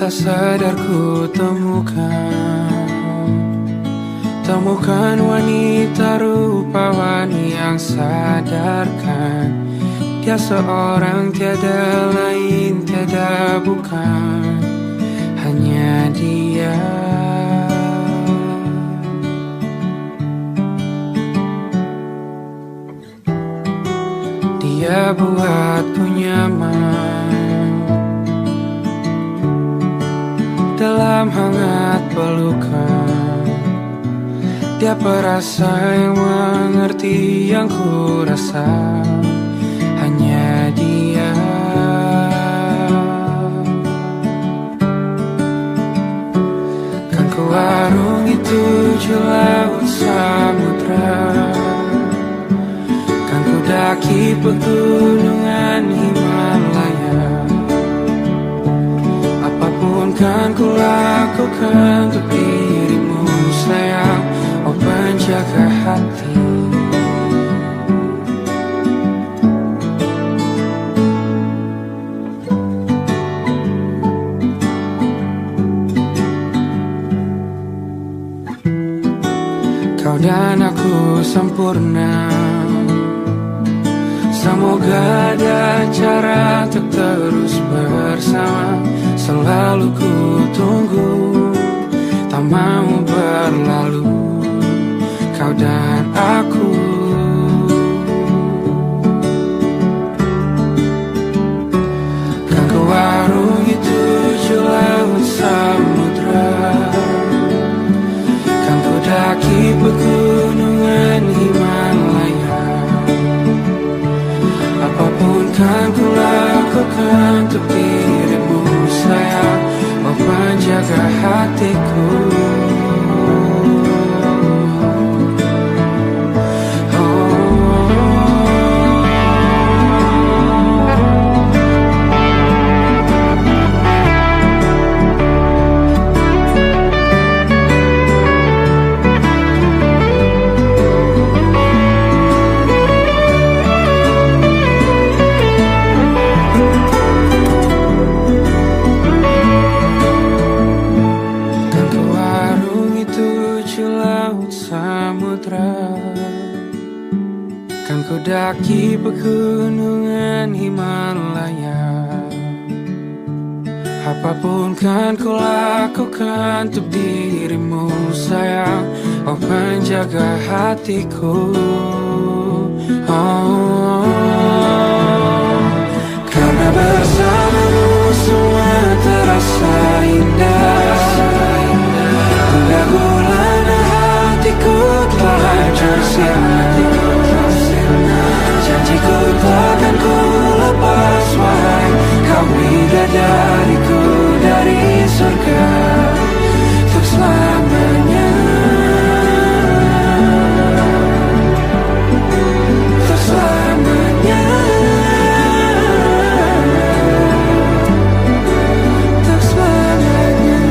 Tak sadar ku temukan wanita rupawan yang sadarkan dia seorang, tiada lain, tiada bukan, hanya dia. Dia buatku nyaman dalam hangat pelukan. Dia perasa yang mengerti yang ku rasa, hanya dia. Kan ku arungi 7 laut samudra, kan ku daki pegunungan Himalaya. Kan ku lakukan untuk dirimu sayang, oh penjaga dan aku sempurna. Semoga ada cara untuk terus bersama. Selalu ku tunggu, tak mau berlalu, kau dan aku. Kan ku warungi 7 laut samudra, kan ku daki pegunungan Himalaya. Apapun kan ku lakukan untuk dirimu sayang, oh penjaga hatiku. Kan ku daki pegunungan Himalaya. Apapun kan ku lakukan untuk dirimu sayang, oh penjaga hatiku. Oh, karena bersamamu semua terasa indah. Gula-gulana hatiku telah bersih. Janjiku takkan ku lepas, wahai kau bidadariku dari surga untuk selamanya, untuk selamanya, untuk selamanya.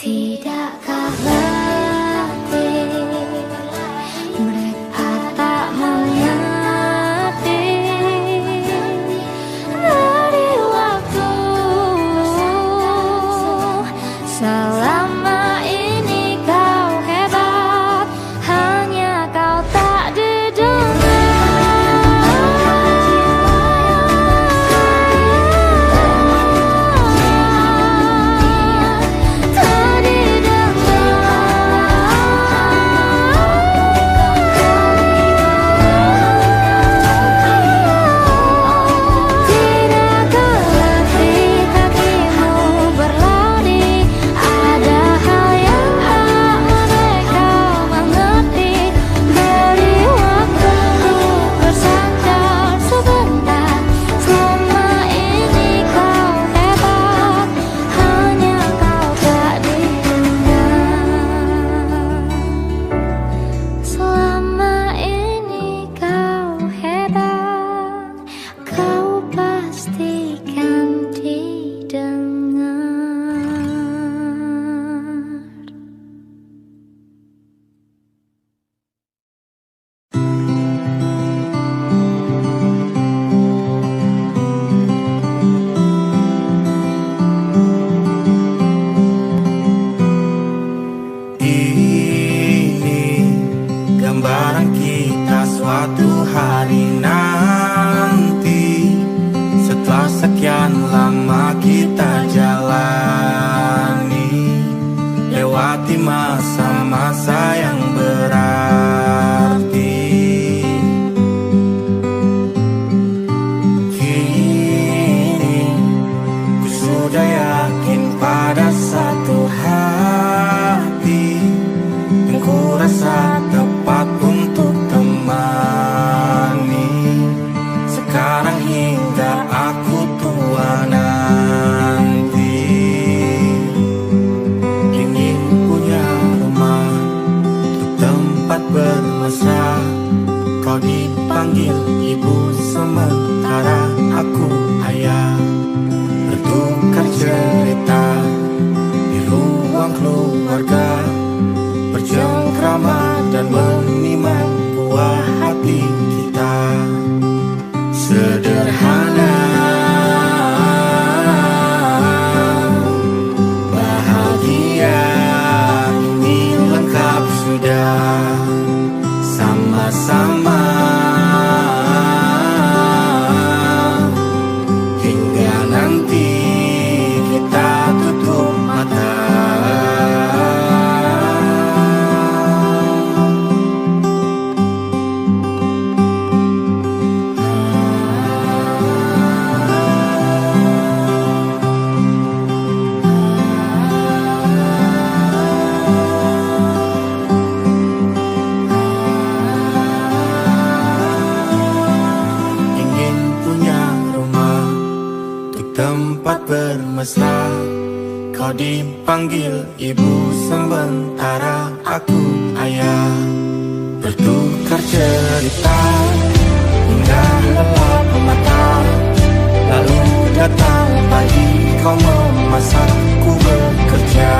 Tidakkah letih mereka tak mengerti dari waktu selama ini kau hebat, hanya kau tak didengar. Dipanggil ibu sementara aku ayah, bertukar cerita hingga gelap mata. Lalu datang pagi kau memasakku bekerja.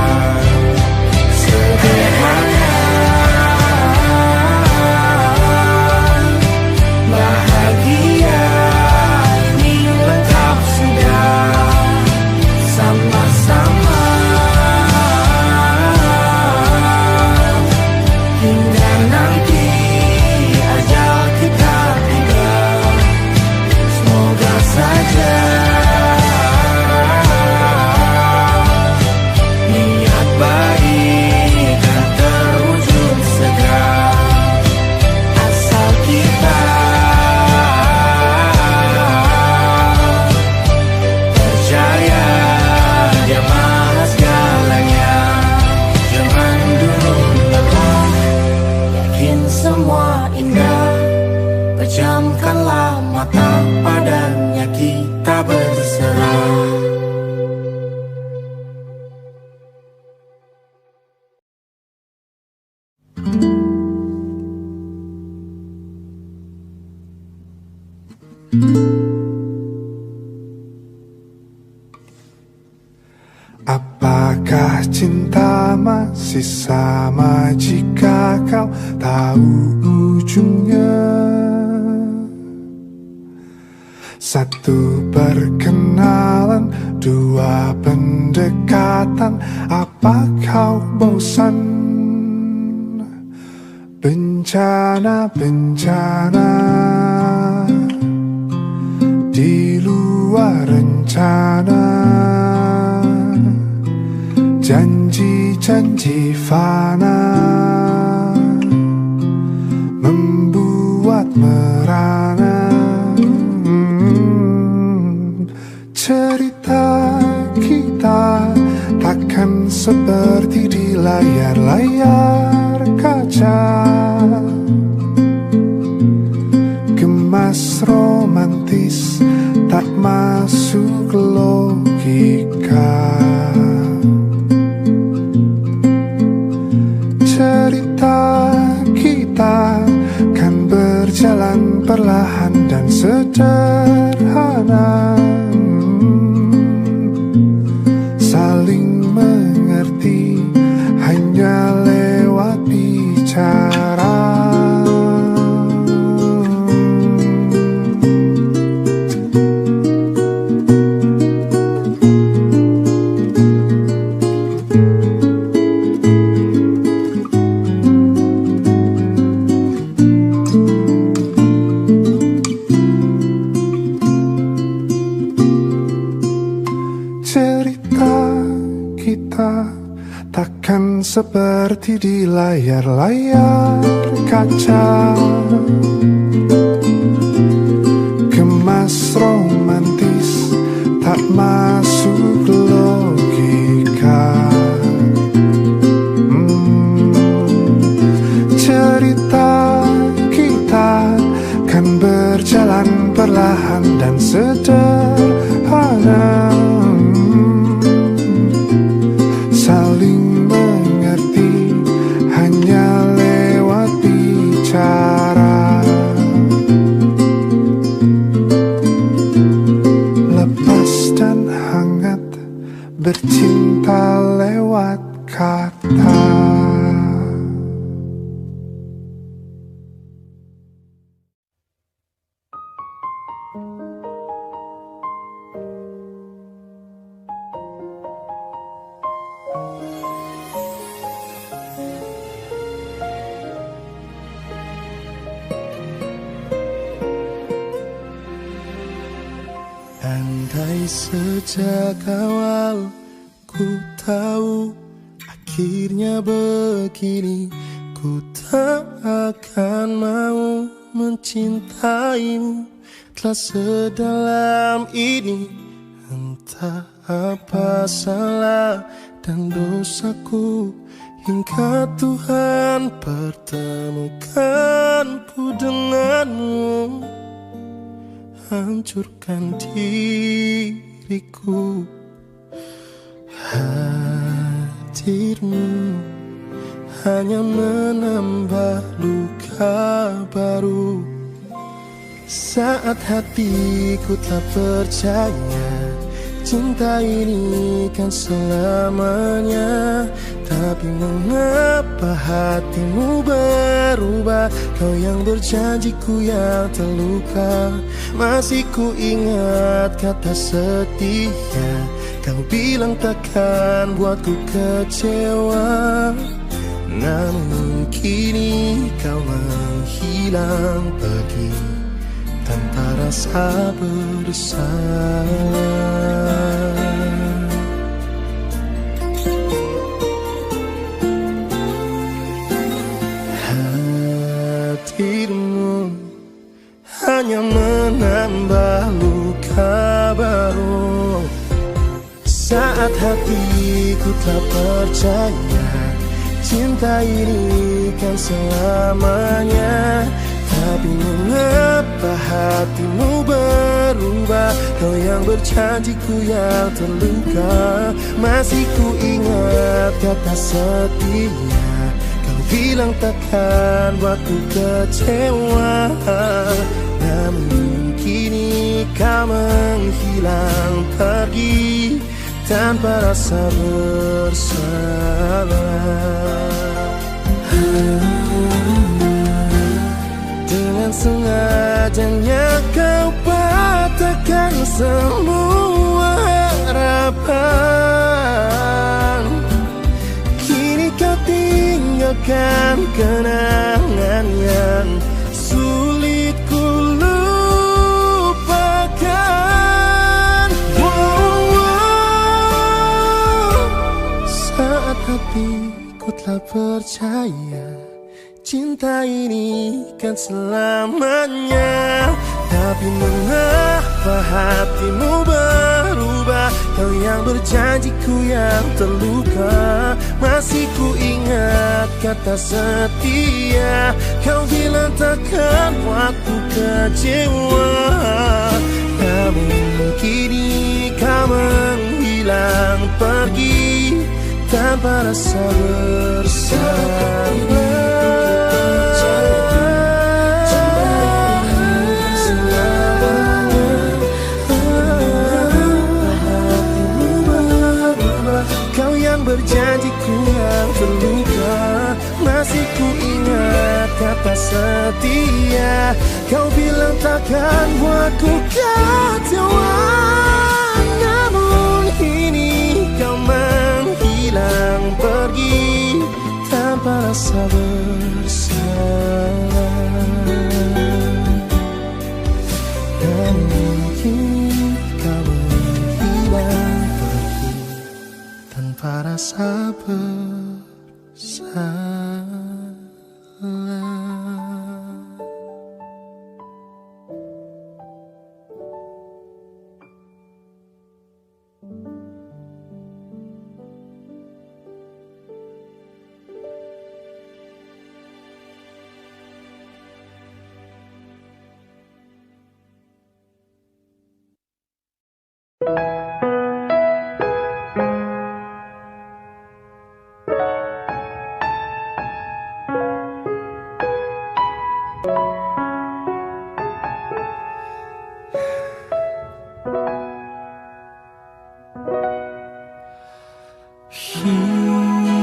Sederhana bahagia ini lengkap sudah, sama-sama hingga nanti ajal kita tiba. Semoga saja niat baik dan terwujud segera, asal kita percaya Dia maha segalanya. Jangan dulu lelah, yakin semua indah. Pejamkanlah mata, padanya kita berserah. Apakah cinta masih sama jika kau tahu ujungnya. Satu perkenalan, dua pendekatan, apa kau bosan? Bencana-bencana di luar rencana, janji-janji fana membuat merana. Cerita kita takkan seperti di layar-layar kaca, gemas romantis tak masuk logika. Cerita kita kan berjalan perlahan dan sederhana, saling mengerti hanya lewat bicara. Takkan seperti di layar-layar kaca, gemas romantis tak masuk logika. Cerita kita kan berjalan perlahan dan sederhana, saling mengerti hanya lewat bicara. Lepas dan hangat bercinta lewat kata. Andai sejak awal ku tahu akhirnya begini, ku tak akan mau mencintaimu telah sedalam ini. Entah apa salah dan dosaku, hingga Tuhan pertemukanku denganmu. Hancurkan diriku, hadirmu hanya menambah luka baru. Saat hatiku telah percaya cinta ini kan selamanya, tapi mengapa hatimu berubah? Kau yang berjanjiku yang terluka. Masih ku ingat kata setia, kau bilang takkan buatku kecewa. Namun kini kau menghilang pergi tanpa rasa bersalah. Hadirmu hanya menambah luka baru. Saat hatiku telah percaya cinta ini kan selamanya, tapi mengapa hatimu berubah? Kau yang berjanjiku yang terluka. Masih ku ingat kata setia, kau bilang takkan buatku kecewa. Namun kini kau menghilang pergi tanpa rasa bersalah. semua harapan. Kini kau tinggalkan kenangan yang sulit ku lupakan. Saat hatiku telah percaya cinta ini kan selamanya, tapi mengapa hatimu berubah? Kau yang berjanjiku yang terluka, masih ku ingat kata setia. Kau bilang takkan buatku kecewa, namun kini kau menghilang pergi tanpa rasa bersalah. Berjanjiku yang terluka, masih ku ingat kata setia. Kau bilang takkan buatku kecewa, namun kini kau menghilang pergi tanpa rasa bersalah. Dan kini kau menghilang tanpa rasa bersalah. Hidup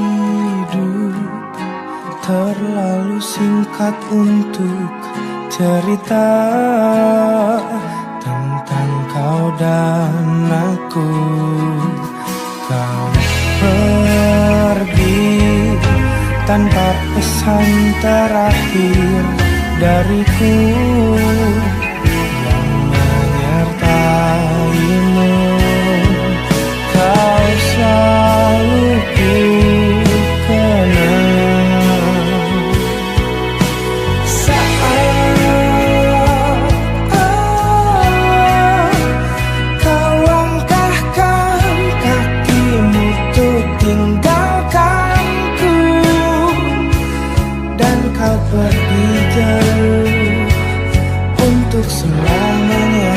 terlalu singkat untuk cerita tentang kau dan aku. Kau pergi tanpa pesan terakhir dariku yang menyertaimu. Kau selalu ku kenang saat kau langkahkan kakimu untuk tinggalkanku, dan kau pergi jauh untuk selamanya.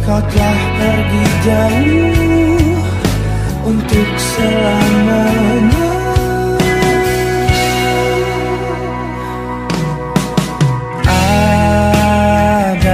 Kau telah pergi jauh untuk selamanya. Ada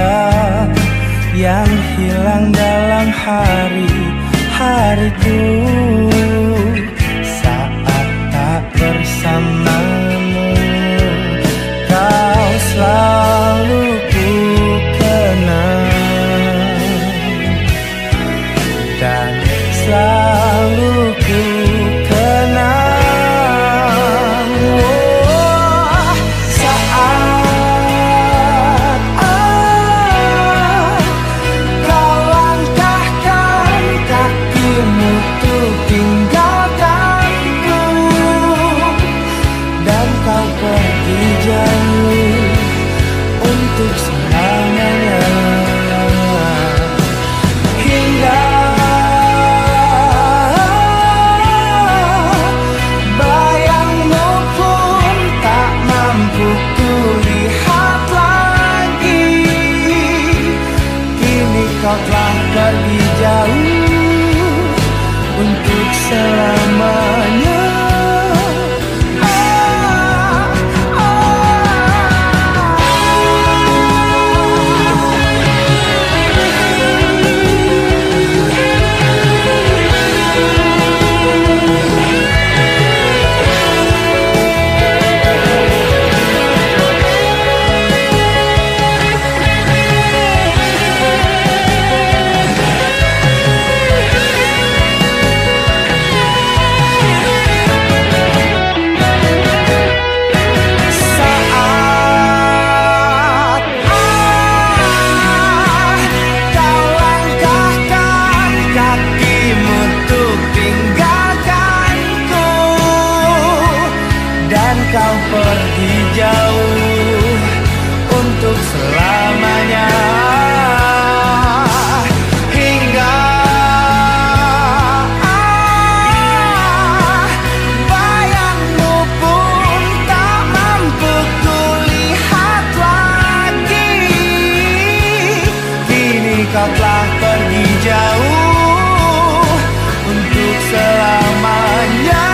Kau telah pergi jauh untuk selamanya.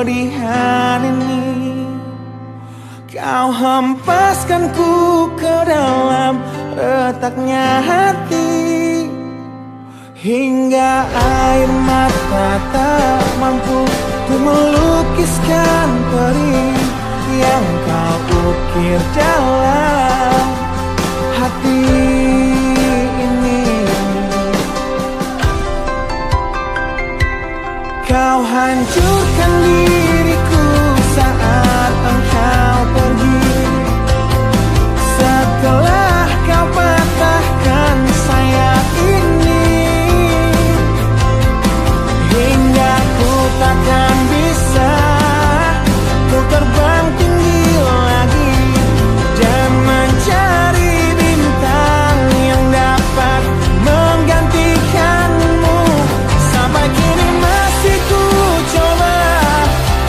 kesedihan ini. Kau hempaskanku ke dalam retaknya hati, hingga air mata tak mampu untuk melukiskan perih yang kau ukir dalam hati ini. Kau hancurkan diriku saat engkau pergi, setelah kau patahkan sayap ini, hingga ku takkan bisa untuk terbang tinggi lagi dan mencari bintang yang dapat menggantikanmu. Sampai kini masih ku coba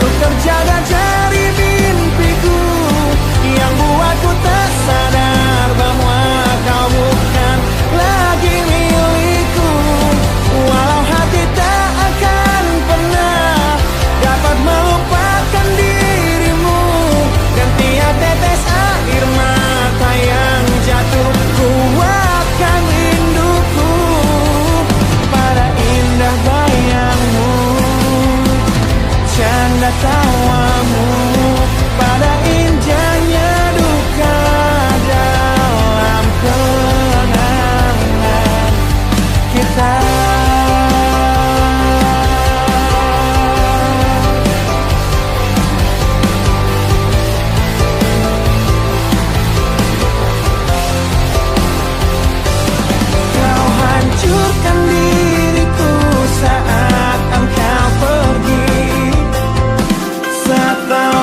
untuk terjaga dari mimpiku yang buatku tak sadar bahwa kau bukan lagi milikku. Walau hati tak akan pernah dapat melupakan dirimu, dan tiap tetes air mata yang jatuh kuatkan rinduku pada indah bayangmu, canda tawamu, pada indahnya duka dalam kenangan kita. Kau hancurkan diriku saat engkau pergi, setelah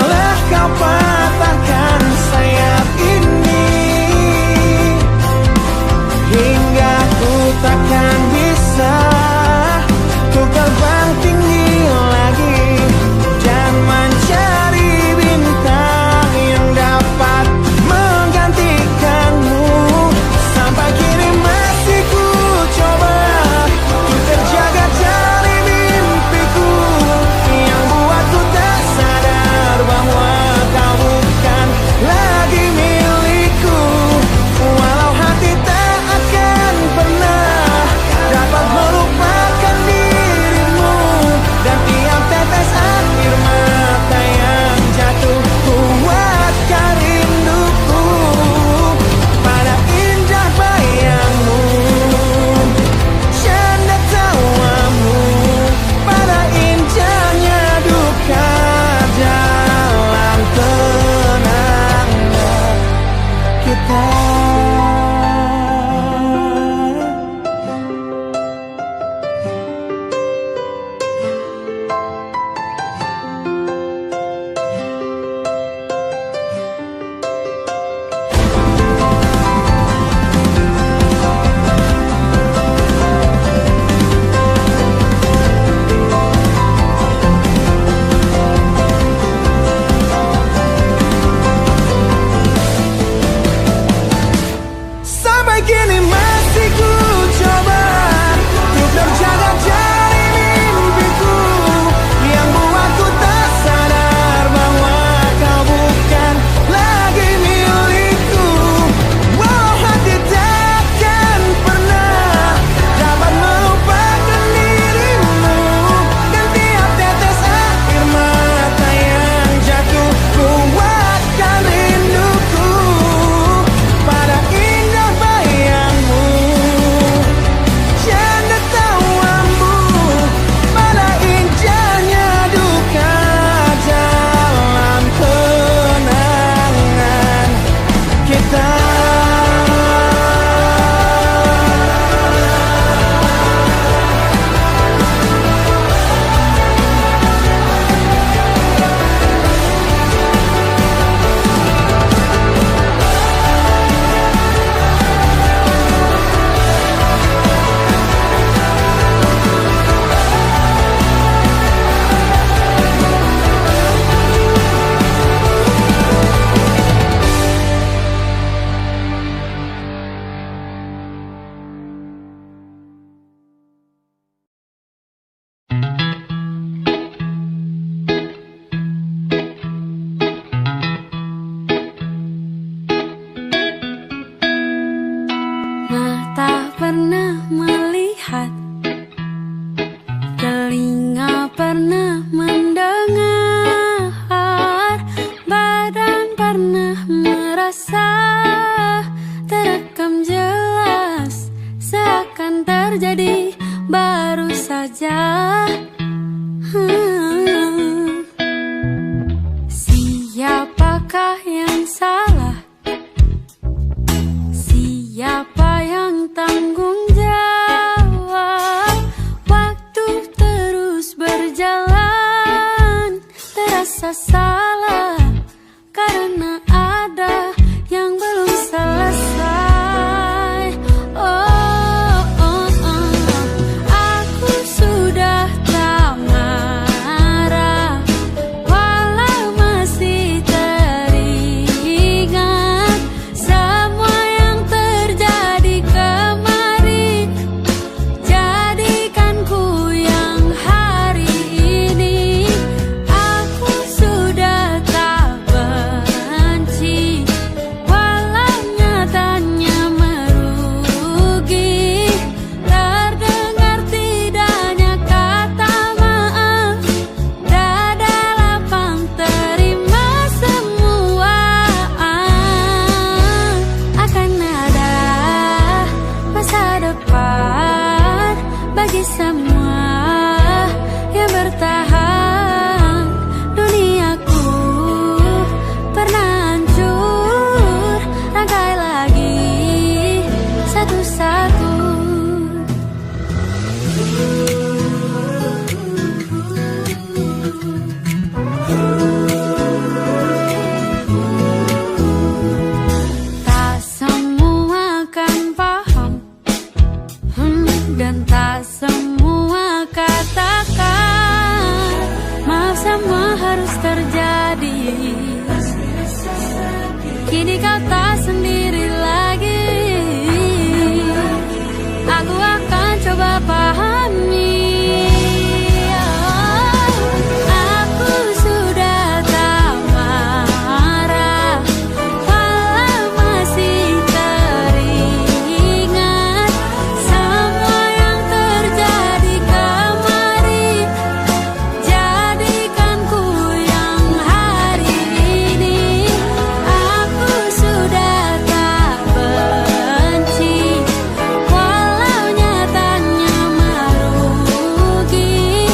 merasa salah karena ada yang belum selesai. Oh, oh, oh. Aku sudah tak marah, walau masih teringat semua yang terjadi kemarin. Jadikan ku yang hari ini. Aku sudah tak benci, walau nyatanya merugi. Terdengar tidaknya kata maaf, dada lapang terima semua. Akan ada masa depan bagi semua yang bertahan. Duniaku pernah hancur, rangkai lagi satu-satu. Tak semua kan paham, dan tak semua katakan maaf, semua harus terjadi. Kini kau tak sendiri lagi. Aku akan coba pahami. Aku sudah tak marah, walau masih teringat semua yang terjadi kemarin. Jadikan ku yang hari ini. Aku sudah tak benci, walau nyatanya merugi.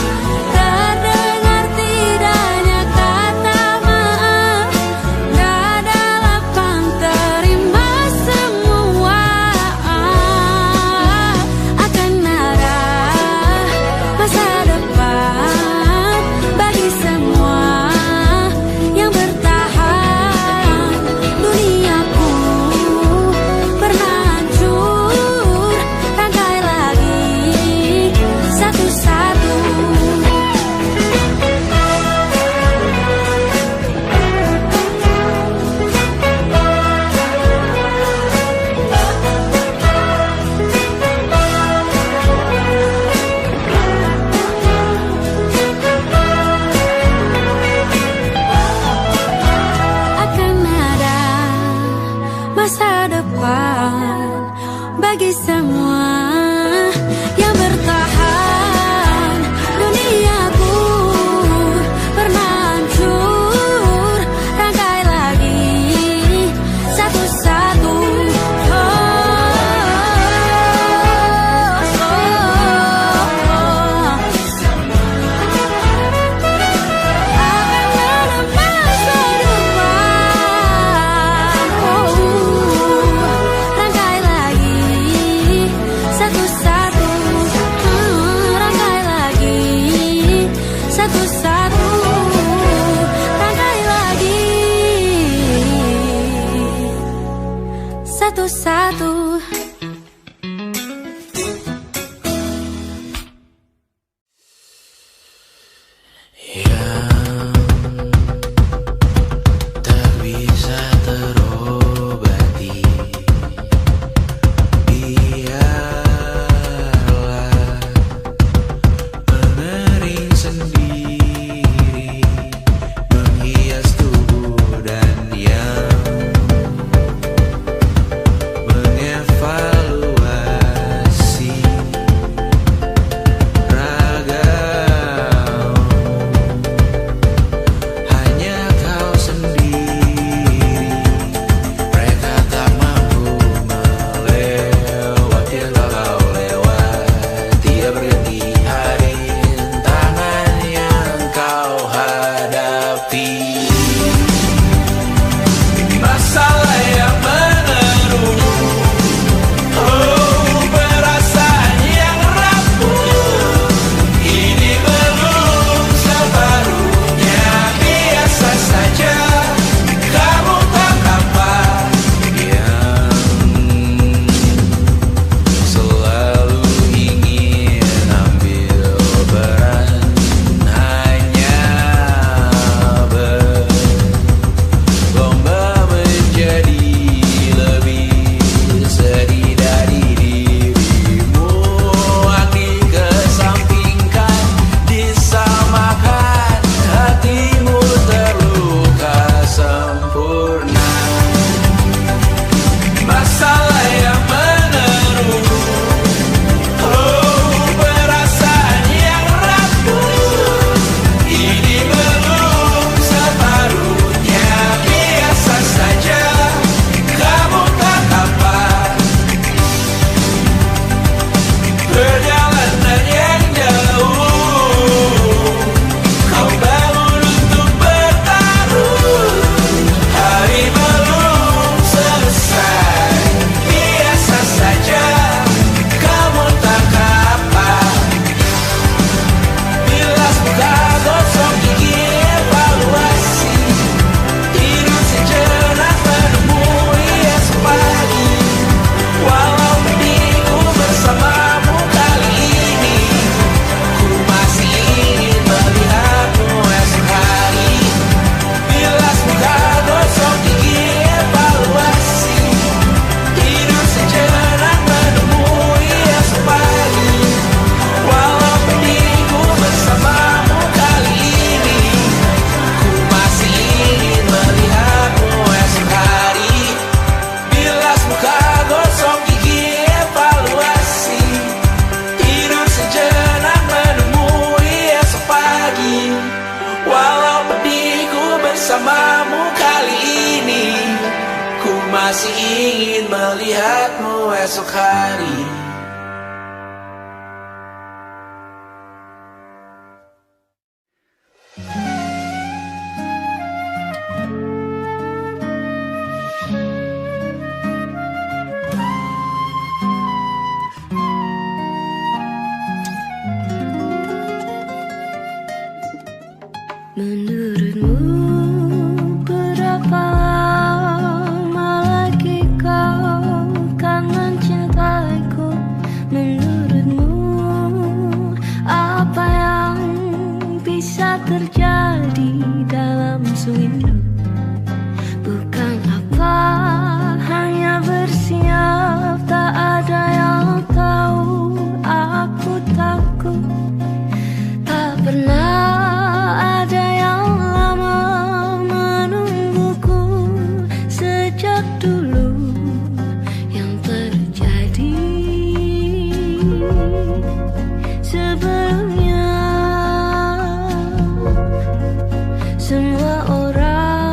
Terdengar tidaknya kata maaf, dada lapang terima semua. Akan ada masa depan bagi semua yang bertahan. Duniaku pernah hancur, rangkai lagi satu-satu. Akan ada masa depan bagi semua yang bertahan. Duniaku pernah hancur, rangkai lagi satu-satu. Akan ada masa depan, rangkai lagi satu-satu. Rangkai lagi satu-satu. Rangkai lagi satu-satu. Tak bisa terobati, biarlah mengering sendiri. masih ingin melihatmu esok hari. Menurutmu berapa lama lagi kau kan mencintaiku? Menurutmu apa yang bisa terjadi dalam sewindu? Bukan apa hanya bersiap, tak ada yang tahu. Aku takut tak pernah ada yang lama menungguku sejak dulu. Yang terjadi sebelumnya, semua orang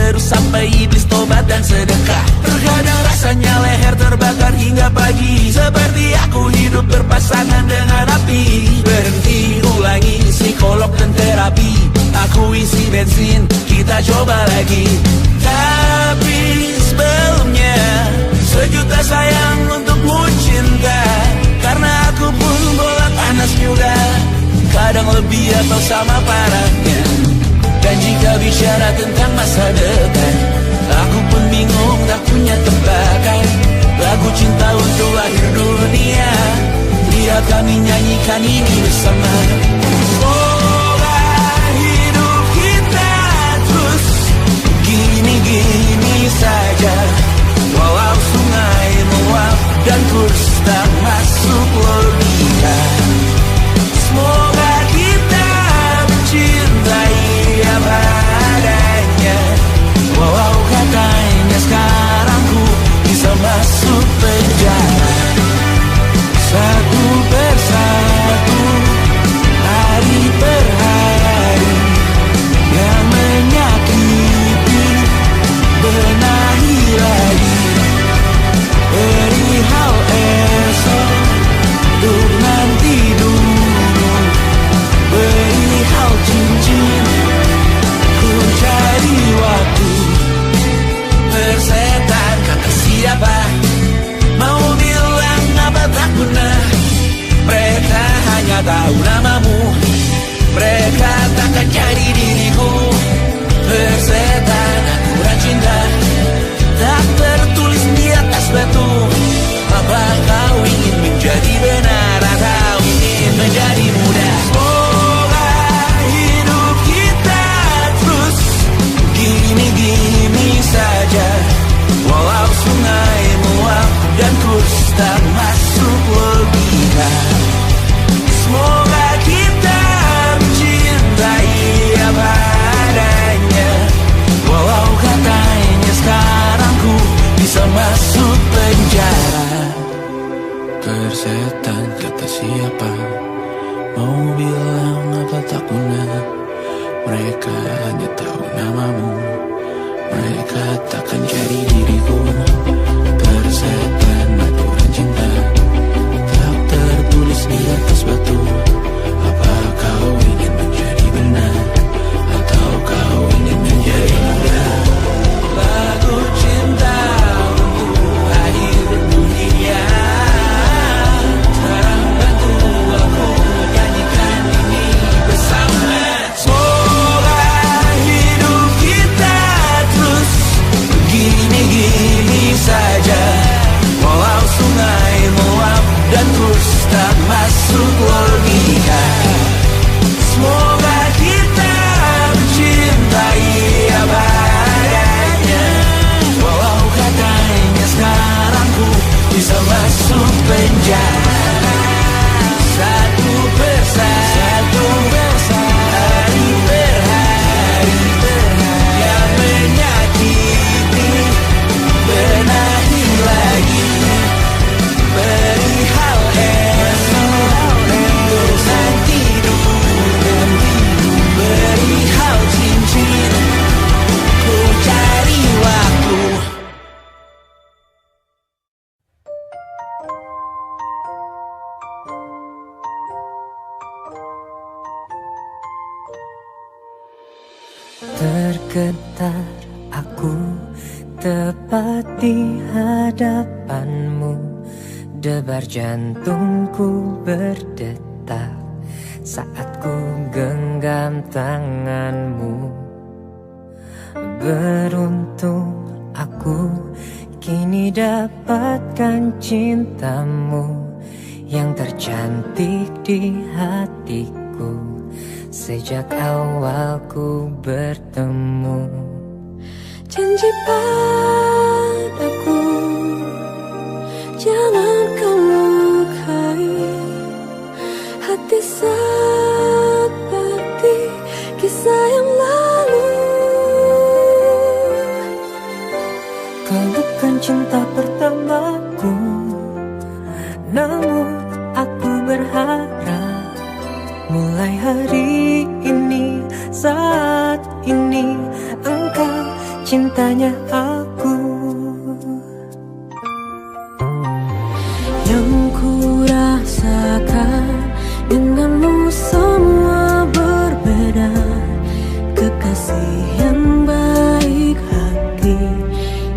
terus sampai iblis tobat dan sedekah. Terkadang rasanya leher terbakar hingga pagi, seperti aku hidup berpasangan dengan api. Berhenti, ulangi psikolog dan terapi. Aku isi bensin, kita coba lagi. Tapi sebelumnya sejuta sayang untukmu cinta, karena aku pun bola panas juga, kadang lebih atau sama parahnya. Dan jika bicara tentang masa depan, aku pun bingung tak punya tebakan. Lagu cinta untuk akhir dunia, biar kami nyanyikan ini bersama. Semoga hidup kita terus gini-gini saja, walau sungai meluap dan kurs tak masuk logika. Semoga kita mencintai apa adanya, walau katanya sekarang ku bisa masuk penjara. Satu persatu, hari per hari, yang menyakiti benahi lagi. Perihal esok, untuk nanti dulu. Perihal cincin, ku cari waktu. Persetan kata siapa, mau bilang apa tak guna. Mereka hanya tahu namamu, mereka takkan jadi diriku. Persetan aturan cinta, tak tertulis di atas batu. Apa kau ingin menjadi benar atau ingin menjadi muda? Semoga hidup kita terus gini-gini saja, walau sungai meluap dan kurs tak masuk logika. Semoga kita mencintai apa adanya, walau katanya sekarang ku bisa masuk penjara. Persetan kata siapa, mau bilang apa tak guna. Mereka hanya tahu namamu, mereka takkan jadi diriku. Persetan aturan cinta, tak tertulis di atas batu. Apa kau ingin menjadi benar atau kau ingin menjadi muda? Lagu cinta untuk akhir dunia, sekarang bantu aku nyanyikan ini bersama. Semoga hidup kita terus gini-gini saja, walau sungai meluap dan kurs tak masuk logika. Semoga kita mencintai apa adanya, walau katanya sekarang ku bisa masuk penjara. Satu persatu, hari per hari, yang menyakiti benahi lagi. Perihal esok, untuk nanti dulu. Perihal cincin, ku cari waktu. Tergetar aku tepat di hadapanmu, debar jantungku berdetak saat ku genggam tanganmu. Beruntung aku kini dapatkan cintamu yang tercantik di hatiku sejak awal ku bertemu. Janji padaku, jangan kau lukai hati seperti kisah yang lalu. Kau bukan cinta pertamaku, namun aku berharap mulai hari ini, saat ini engkau cintanya aku. Yang ku rasakan denganmu semua berbeda. Kekasih yang baik hati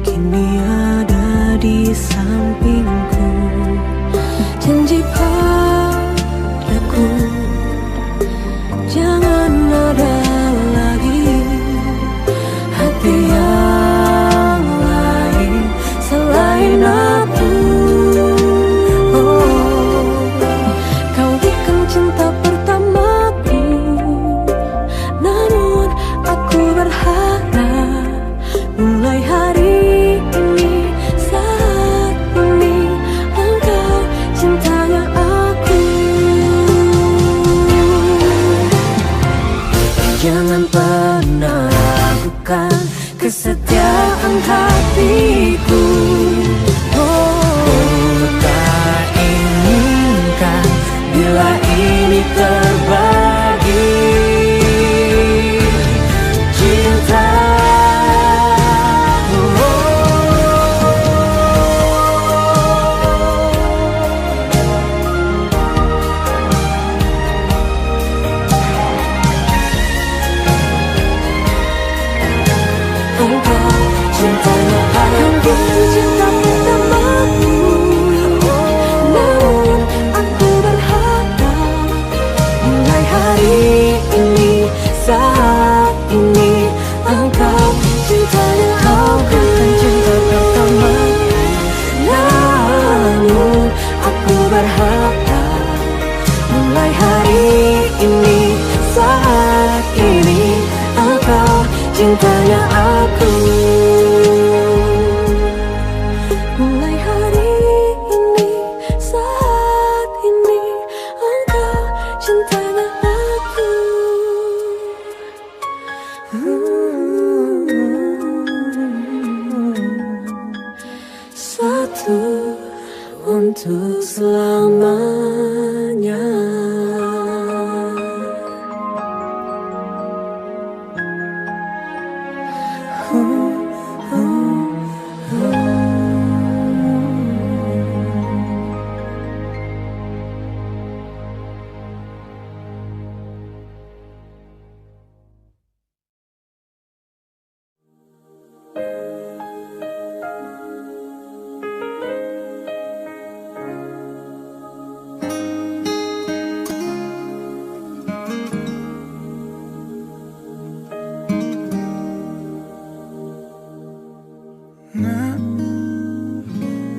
kini ada di sampingku. Janji padaku jangan ada lagi hati yang lain selain aku. Oh, kau bukan cinta pertamaku, namun aku berharap mulai hari ini, saat ini, engkau cintanya aku. Jangan pernah ragukan kesetiaan hatiku. Oh, tak inginkan bila ini terbagi cinta. Mulai hari ini, saat ini, engkau cintanya aku. Mulai hari ini, saat ini, engkau cintanya aku. Satu untuk selamanya.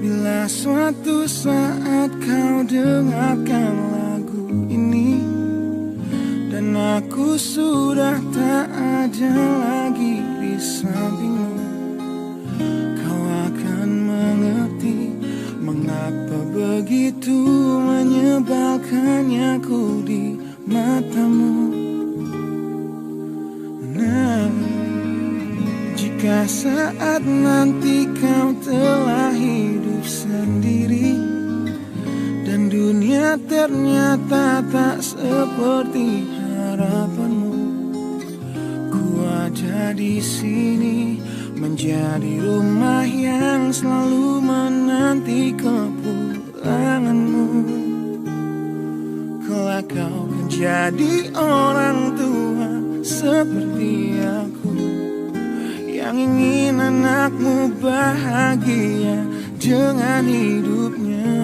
Bila suatu saat kau dengarkan lagu ini dan aku sudah tak ada lagi di sampingmu, kau akan mengerti mengapa begitu menyebalkannya ku di matamu. Nah, jika saat nanti kau telah hidup sendiri dan dunia ternyata tak seperti harapanmu, ku ada di sini menjadi rumah yang selalu menanti kepulanganmu. Kelak kau menjadi orang tua seperti aku yang ingin anakmu bahagia dengan hidupnya.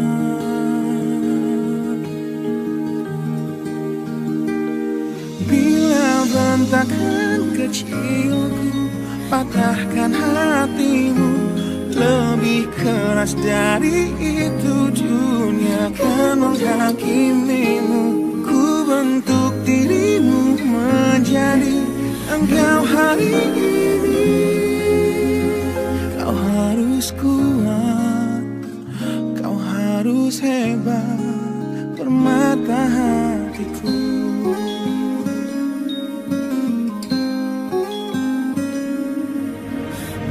Bila bentakan kecilku patahkan hatimu, lebih keras dari itu dunia akan menghakimimu. Ku bentuk dirimu menjadi engkau hari ini. Kau harus kuat, kau harus hebat, permata hatiku.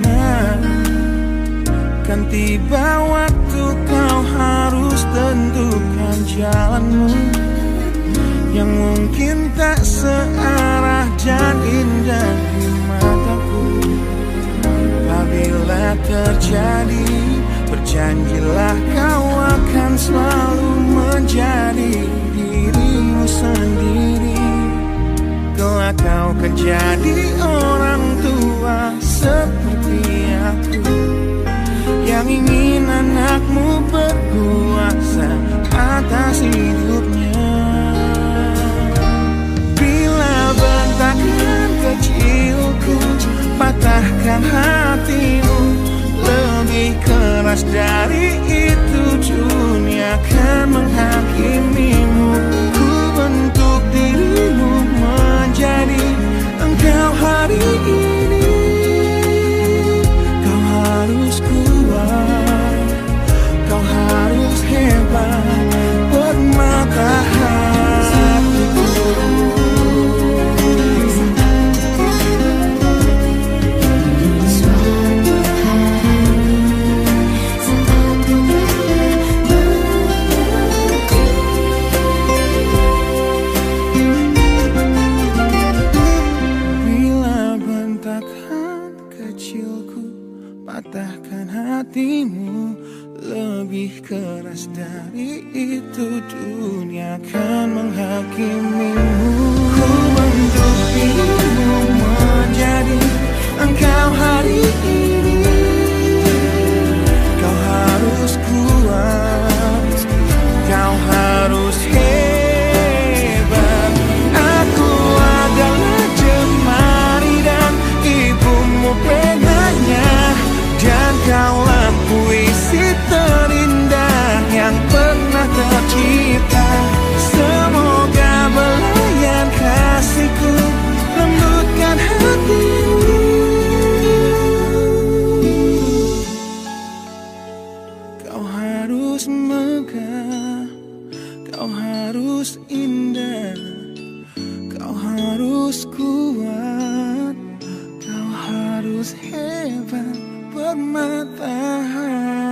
Nah, kan tiba waktu kau harus tentukan jalanmu yang mungkin tak searah dan indah di mataku. apabila terjadi, berjanjilah kau akan selalu menjadi dirimu sendiri. Kelak kau kan jadi orang tua seperti aku, yang ingin anakmu berkuasa atas hidupnya. Bila bentakan kecilku patahkan hatimu, lebih keras dari itu dunia akan menghakimimu. Ku bentuk dirimu menjadi engkau hari ini. Kau harus kuat, kau harus hebat, permata hatiku. Patahkan hatimu, lebih keras dari itu dunia akan menghakimimu. Ku bentuk dirimu menjadi engkau hari ini. Kau harus kuat, kau harus hebat. Aku adalah jemari dan ibumu penanya, dan kaulah puisi terindah yang pernah tercipta. Semoga belayan kasihku lembutkan hatimu. Kau harus megah, kau harus indah, kau harus kuat, kau harus hebat, permata hatiku.